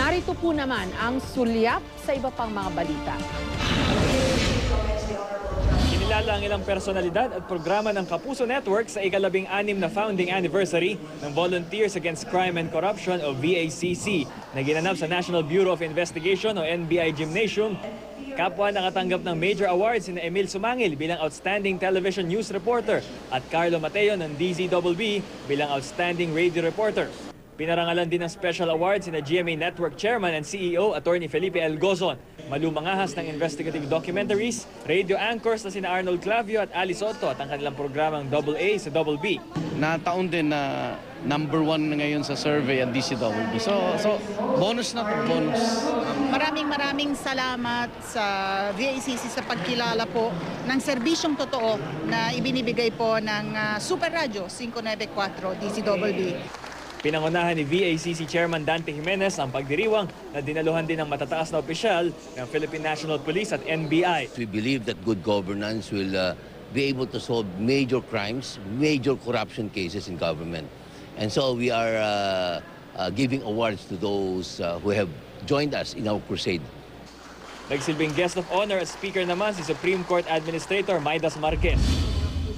Narito po naman ang sulyap sa iba pang mga balita. Kinilala ang ilang personalidad at programa ng Kapuso Network sa ika-16 na founding anniversary ng Volunteers Against Crime and Corruption o VACC na ginanap sa National Bureau of Investigation o NBI Gymnasium. Kapwa nakatanggap ng major awards sina Emil Sumangil bilang Outstanding Television News Reporter at Carlo Mateo ng DZBB bilang Outstanding Radio Reporter. Pinarangalan din ng special awards sina GMA Network Chairman and CEO Attorney Felipe L. Gozon, malumangahas ng investigative documentaries, radio anchors na sina Arnold Clavio at Ali Soto at ang kanilang programang AA sa B. Nataon din na #1 ngayon sa survey ang DCWB. So bonus na to, bonus. Maraming salamat sa VACC sa pagkilala po ng serbisyong totoo na ibinibigay po ng Super Radio 594 DCWB. Pinangunahan ni VACC Chairman Dante Jimenez ang pagdiriwang na dinaluhan din ng matataas na opisyal ng Philippine National Police at NBI. We believe that good governance will be able to solve major crimes, major corruption cases in government. And so we are giving awards to those who have joined us in our crusade. Nagsilbing guest of honor at speaker naman si Supreme Court Administrator Maidas Marquez.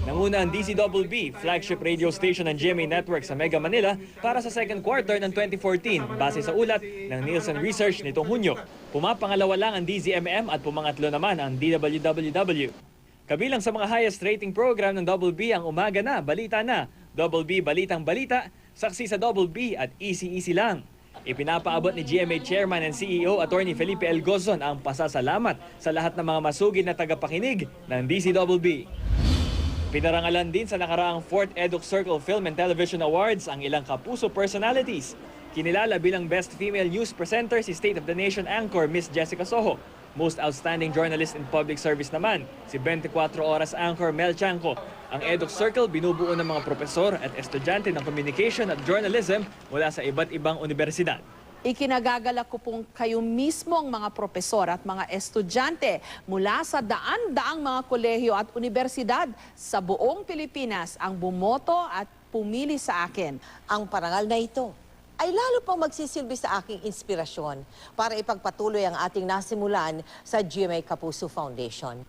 Nanguna ang DCBB, flagship radio station ng GMA Network sa Mega Manila para sa second quarter ng 2014 base sa ulat ng Nielsen Research nitong Hunyo. Pumapangalawa lang ang DZMM at pumangatlo naman ang DWWW. Kabilang sa mga highest rating program ng B ang Umaga Na, Balita Na, B Balitang Balita, Saksi sa B at Easy Easy Lang. Ipinapaabot ni GMA Chairman and CEO Attorney Felipe L. Gozon ang pasasalamat sa lahat ng mga masugid na tagapakinig ng DCBB. Pinarangalan din sa nakaraang 4th Eduk Circle Film and Television Awards ang ilang Kapuso personalities. Kinilala bilang Best Female News Presenter si State of the Nation anchor Miss Jessica Soho. Most Outstanding Journalist in Public Service naman si 24 Oras anchor Mel Chanco. Ang Eduk Circle binubuo ng mga propesor at estudyante ng Communication at Journalism mula sa iba't ibang universidad. Ikinagagalak ko pong kayo mismo ang mga propesor at mga estudyante mula sa daan-daang mga kolehiyo at universidad sa buong Pilipinas ang bumoto at pumili sa akin. Ang parangal na ito ay lalo pang magsisilbi sa aking inspirasyon para ipagpatuloy ang ating nasimulan sa GMA Kapuso Foundation.